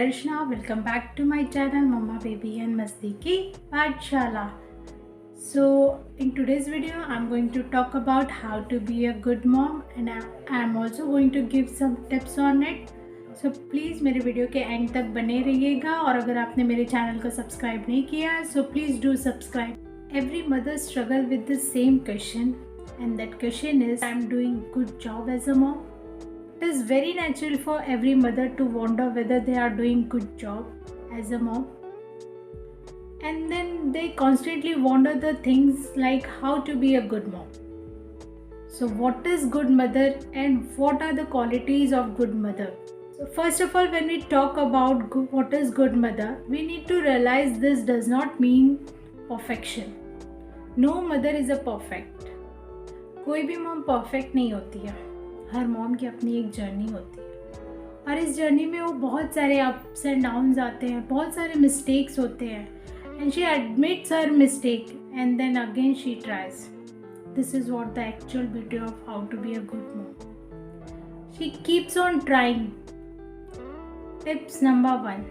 Darshna. Welcome back to my channel Mama Baby and Masti Ki Pathshala. So in today's video I'm going to talk about how to be a good mom and I'm also going to give some tips on it. So please मेरे video के and तक बने रहिएगा और अगर आपने मेरे channel को सब्सक्राइब नहीं किया है so please do subscribe. Every mother struggle with the same question and that question is I'm doing good job as a mom. It is very natural for every mother to wonder whether they are doing good job as a mom. And then they constantly wonder the things like how to be a good mom. So what is good mother and what are the qualities of good mother? So first of all, when we talk about what is good mother, we need to realize this does not mean perfection. No mother is a perfect. कोई भी mom perfect नहीं होती है. Her mom की अपनी एक journey होती है और इस जर्नी में वो बहुत सारे अप्स एंड डाउन्स आते हैं, बहुत सारे मिस्टेक्स होते हैं and she admits her mistake and then again she tries. This is what the actual beauty of how to be a good mom. She keeps on trying. Tips number 1,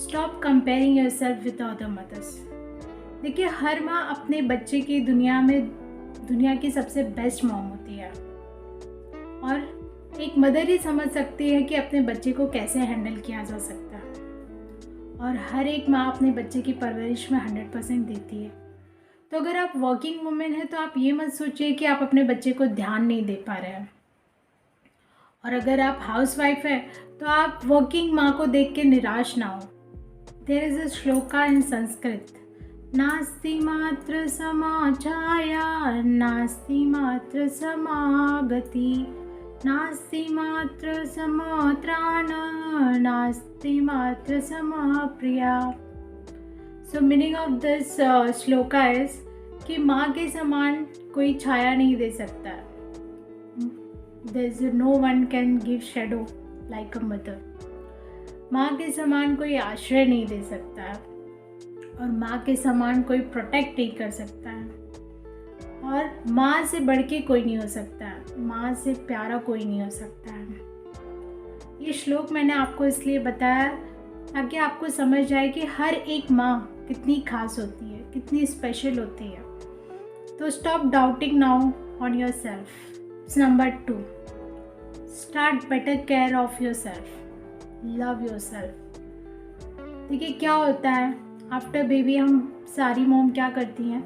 stop comparing yourself with other mothers. देखिए, हर माँ अपने बच्चे की दुनिया की सबसे best mom होती है और एक मदर ही समझ सकती है कि अपने बच्चे को कैसे हैंडल किया जा सकता है और हर एक माँ अपने बच्चे की परवरिश में 100% देती है. तो अगर आप वर्किंग वुमेन हैं तो आप ये मत सोचिए कि आप अपने बच्चे को ध्यान नहीं दे पा रहे हैं और अगर आप हाउसवाइफ हैं तो आप वर्किंग माँ को देख के निराश ना हो. देयर इज़ अ श्लोका इन संस्कृत, नास्ति मात्र समाचाया नास्ति मात्र समागति नास्ति मात्र समात्राण नास्ति मात्र समाप्रिया. So meaning of this shloka is कि माँ के समान कोई छाया नहीं दे सकता. There is no one can give shadow like a mother. माँ के समान कोई आश्रय नहीं दे सकता है और माँ के समान कोई प्रोटेक्ट नहीं कर सकता है और माँ से बढ़ के कोई नहीं हो सकता है, माँ से प्यारा कोई नहीं हो सकता है. ये श्लोक मैंने आपको इसलिए बताया ताकि आपको समझ आए कि हर एक माँ कितनी खास होती है, कितनी स्पेशल होती है. तो stop doubting now on your self. Number 2, start better care of your self. Love your self. देखिए, क्या होता है आफ्टर बेबी हम सारी मॉम क्या करती हैं,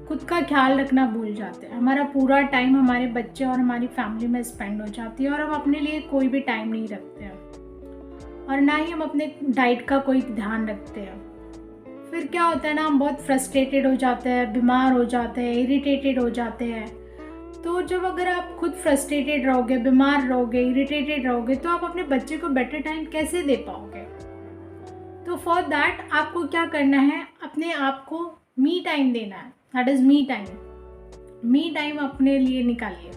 खुद का ख्याल रखना भूल जाते हैं. हमारा पूरा टाइम हमारे बच्चे और हमारी फैमिली में स्पेंड हो जाती है और हम अपने लिए कोई भी टाइम नहीं रखते हैं और ना ही हम अपने डाइट का कोई ध्यान रखते हैं. फिर क्या होता है ना, हम बहुत फ्रस्ट्रेटेड हो जाते हैं, बीमार हो जाते हैं, इरिटेटेड हो जाते हैं. तो जब अगर आप खुद फ्रस्ट्रेटेड रहोगे, बीमार रहोगे, इरिटेटेड रहोगे तो आप अपने बच्चे को बेटर टाइम कैसे दे पाओगे. तो फॉर दैट आपको क्या करना है, अपने आप को मी टाइम देना है. That is me time. Me time अपने लिए निकालिए.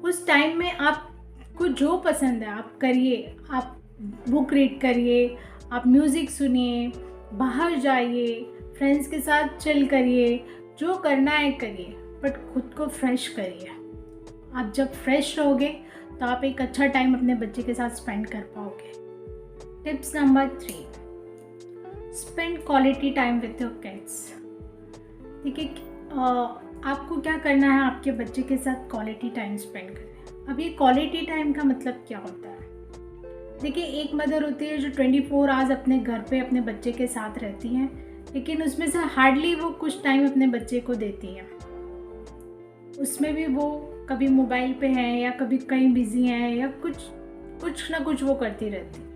उस टाइम में आपको जो पसंद है आप करिए. आप बुक रीड करिए, आप म्यूज़िक सुनिए, बाहर जाइए, फ्रेंड्स के साथ चिल करिए, जो करना है करिए, बट खुद को फ्रेश करिए. आप जब फ्रेश रहोगे तो आप एक अच्छा टाइम अपने बच्चे के साथ स्पेंड कर पाओगे. Tips number 3, spend quality time with your kids. देखिए, आपको क्या करना है, आपके बच्चे के साथ क्वालिटी टाइम स्पेंड करना है. अब ये क्वालिटी टाइम का मतलब क्या होता है. देखिए, एक मदर होती है जो 24 आवर्स अपने घर पे अपने बच्चे के साथ रहती हैं, लेकिन उसमें से हार्डली वो कुछ टाइम अपने बच्चे को देती है. उसमें भी वो कभी मोबाइल पे हैं या कभी कहीं बिजी हैं या कुछ ना कुछ वो करती रहती है.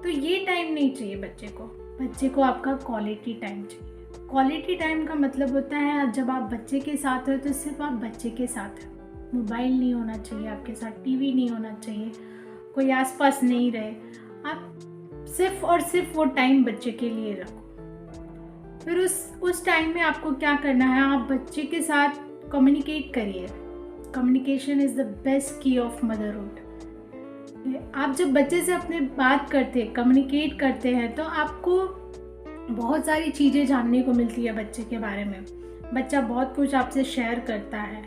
तो ये टाइम नहीं चाहिए बच्चे को. बच्चे को आपका क्वालिटी टाइम चाहिए. क्वालिटी टाइम का मतलब होता है जब आप बच्चे के साथ हो तो सिर्फ आप बच्चे के साथ हैं. मोबाइल नहीं होना चाहिए आपके साथ, टीवी नहीं होना चाहिए, कोई आसपास नहीं रहे. आप सिर्फ और सिर्फ वो टाइम बच्चे के लिए रखो. फिर उस टाइम में आपको क्या करना है, आप बच्चे के साथ कम्युनिकेट करिए. कम्युनिकेशन इज़ द बेस्ट की ऑफ मदरहुड. आप जब बच्चे से अपने बात करते हैं, कम्युनिकेट करते हैं तो आपको बहुत सारी चीज़ें जानने को मिलती है बच्चे के बारे में. बच्चा बहुत कुछ आपसे शेयर करता है.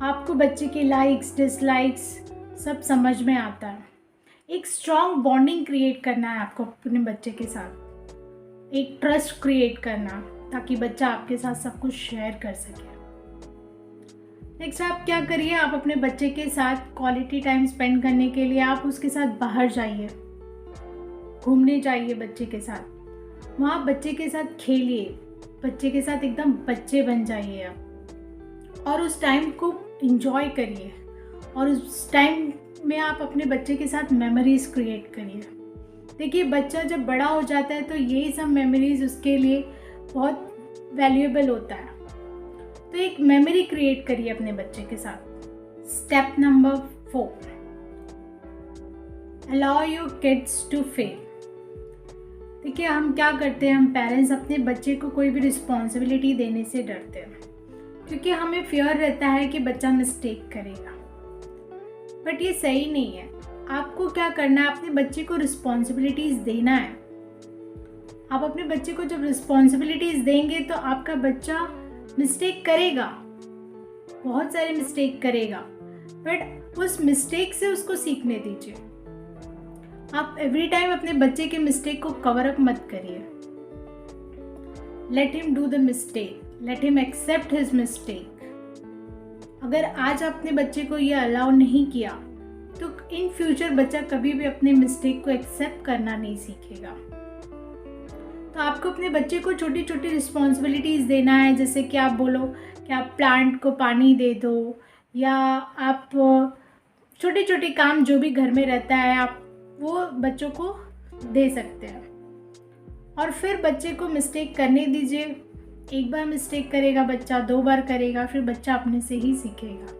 आपको बच्चे के लाइक्स डिसलाइक्स सब समझ में आता है. एक स्ट्रॉन्ग बॉन्डिंग क्रिएट करना है आपको अपने बच्चे के साथ, एक ट्रस्ट क्रिएट करना, ताकि बच्चा आपके साथ सब कुछ शेयर कर सके। नेक्स्ट आप क्या करिए, आप अपने बच्चे के साथ क्वालिटी टाइम स्पेंड करने के लिए आप उसके साथ बाहर जाइए, घूमने जाइए बच्चे के साथ, वहाँ बच्चे के साथ खेलिए, बच्चे के साथ एकदम बच्चे बन जाइए आप, और उस टाइम को एंजॉय करिए, और उस टाइम में आप अपने बच्चे के साथ मेमोरीज क्रिएट करिए। देखिए बच्चा जब बड़ा हो जाता है तो यही सब मेमोरीज उसके लिए बहुत वैल्यूएबल होता है। तो एक मेमोरी क्रिएट करिए अपने बच्चे के साथ। Step number 4, allow your kids to fail. देखिए हम क्या करते हैं, हम पेरेंट्स अपने बच्चे को कोई भी रिस्पॉन्सिबिलिटी देने से डरते हैं, क्योंकि हमें फियर रहता है कि बच्चा मिस्टेक करेगा। बट ये सही नहीं है। आपको क्या करना है, अपने बच्चे को रिस्पॉन्सिबिलिटीज़ देना है। आप अपने बच्चे को जब रिस्पॉन्सिबिलिटीज़ देंगे तो आपका बच्चा मिस्टेक करेगा, बहुत सारे मिस्टेक करेगा, बट उस मिस्टेक से उसको सीखने दीजिए। आप एवरी टाइम अपने बच्चे के मिस्टेक को कवर अप मत करिए। Let him do the mistake, let him accept his mistake. अगर आज आपने बच्चे को ये अलाउ नहीं किया तो इन फ्यूचर बच्चा कभी भी अपने मिस्टेक को एक्सेप्ट करना नहीं सीखेगा। तो आपको अपने बच्चे को छोटी छोटी रिस्पॉन्सिबिलिटीज़ देना है, जैसे कि आप बोलो कि आप प्लांट को पानी दे दो, या आप छोटे छोटे काम जो भी घर में रहता है आप वो बच्चों को दे सकते हैं। और फिर बच्चे को मिस्टेक करने दीजिए। एक बार मिस्टेक करेगा बच्चा, 2 बार करेगा, फिर बच्चा अपने से ही सीखेगा।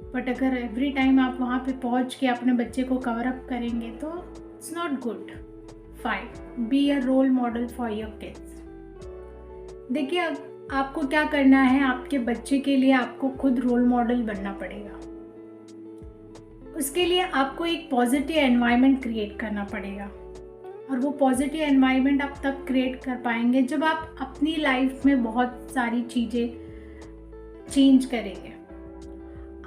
बट अगर एवरी टाइम आप वहाँ पे पहुँच के अपने बच्चे को कवर अप करेंगे तो it's not good. 5, be a role model for your kids. देखिए आपको क्या करना है, आपके बच्चे के लिए आपको खुद रोल मॉडल बनना पड़ेगा। उसके लिए आपको एक पॉजिटिव एनवायरनमेंट क्रिएट करना पड़ेगा, और वो पॉजिटिव एनवायरनमेंट आप तब क्रिएट कर पाएंगे जब आप अपनी लाइफ में बहुत सारी चीज़ें चेंज करेंगे।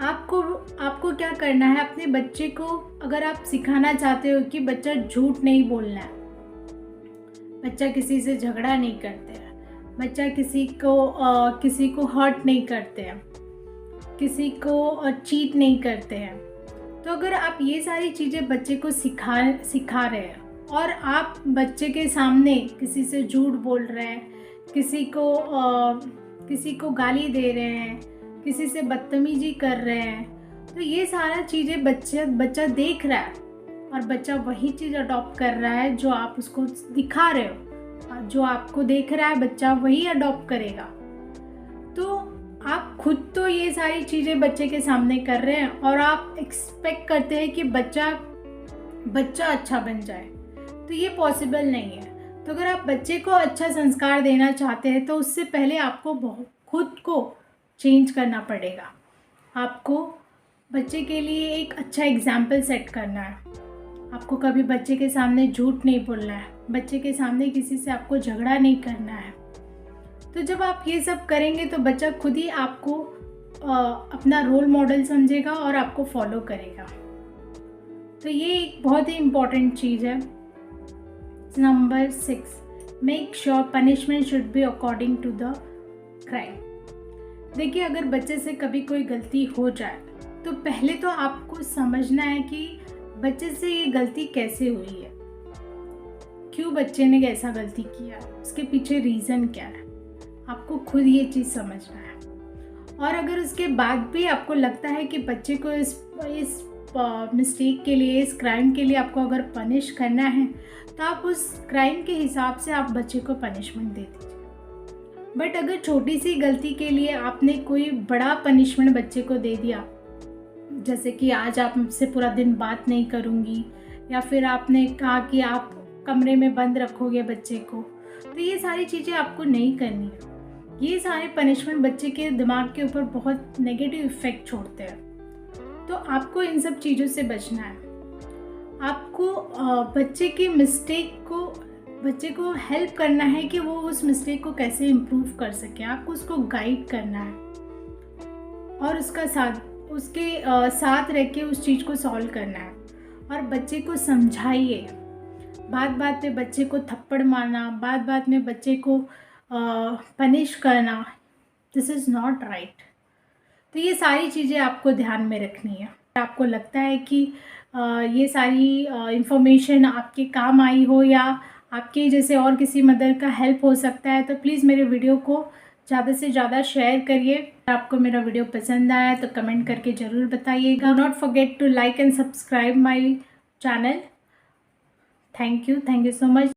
आपको क्या करना है, अपने बच्चे को अगर आप सिखाना चाहते हो कि बच्चा झूठ नहीं बोलना है, बच्चा किसी से झगड़ा नहीं करते हैं, बच्चा किसी को हर्ट नहीं करते हैं, किसी को चीट नहीं करते हैं, तो अगर आप ये सारी चीज़ें बच्चे को सिखा रहे हैं और आप बच्चे के सामने किसी से झूठ बोल रहे हैं, किसी को गाली दे रहे हैं, किसी से बदतमीजी कर रहे हैं, तो ये सारा चीज़ें बच्चा देख रहा है, और बच्चा वही चीज़ अडॉप्ट कर रहा है जो आप उसको दिखा रहे हो। जो आपको देख रहा है बच्चा वही अडॉप्ट करेगा। तो आप खुद तो ये सारी चीज़ें बच्चे के सामने कर रहे हैं और आप एक्सपेक्ट करते हैं कि बच्चा अच्छा बन जाए, तो ये पॉसिबल नहीं है। तो अगर आप बच्चे को अच्छा संस्कार देना चाहते हैं तो उससे पहले आपको खुद को चेंज करना पड़ेगा। आपको बच्चे के लिए एक अच्छा एग्जाम्पल सेट करना है। आपको कभी बच्चे के सामने झूठ नहीं बोलना है, बच्चे के सामने किसी से आपको झगड़ा नहीं करना है। तो जब आप ये सब करेंगे तो बच्चा खुद ही आपको अपना रोल मॉडल समझेगा और आपको फॉलो करेगा। तो ये एक बहुत ही इम्पॉर्टेंट चीज़ है। Number 6, make sure punishment should be according to the crime. देखिए अगर बच्चे से कभी कोई गलती हो जाए तो पहले तो आपको समझना है कि बच्चे से ये गलती कैसे हुई है, क्यों बच्चे ने ऐसा गलती किया, उसके पीछे रीज़न क्या है। आपको खुद ये चीज़ समझना है। और अगर उसके बाद भी आपको लगता है कि बच्चे को इस मिस्टेक के लिए, इस क्राइम के लिए आपको अगर पनिश करना है तो आप उस क्राइम के हिसाब से आप बच्चे को पनिशमेंट दे दीजिए। बट अगर छोटी सी गलती के लिए आपने कोई बड़ा पनिशमेंट बच्चे को दे दिया, जैसे कि आज आप मुझसे पूरा दिन बात नहीं करूँगी, या फिर आपने कहा कि आप कमरे में बंद रखोगे बच्चे को, तो ये सारी चीज़ें आपको नहीं करनी है। ये सारे पनिशमेंट बच्चे के दिमाग के ऊपर बहुत नेगेटिव इफ़ेक्ट छोड़ते हैं। तो आपको इन सब चीज़ों से बचना है। आपको बच्चे को हेल्प करना है कि वो उस मिस्टेक को कैसे इम्प्रूव कर सके। आपको उसको गाइड करना है और उसके साथ रह के उस चीज़ को सॉल्व करना है। और बच्चे को समझाइए। बात बात में बच्चे को थप्पड़ मारना, बात बात में बच्चे को पनिश करना, दिस इज़ नॉट राइट। तो ये सारी चीज़ें आपको ध्यान में रखनी है। आपको लगता है कि ये सारी इंफॉर्मेशन आपके काम आई हो या आपके जैसे और किसी मदर का हेल्प हो सकता है, तो प्लीज़ मेरे वीडियो को ज़्यादा से ज़्यादा शेयर करिए। अगर आपको मेरा वीडियो पसंद आया तो कमेंट करके ज़रूर बताइएगा। Not forget to like and subscribe my channel. Thank you so much.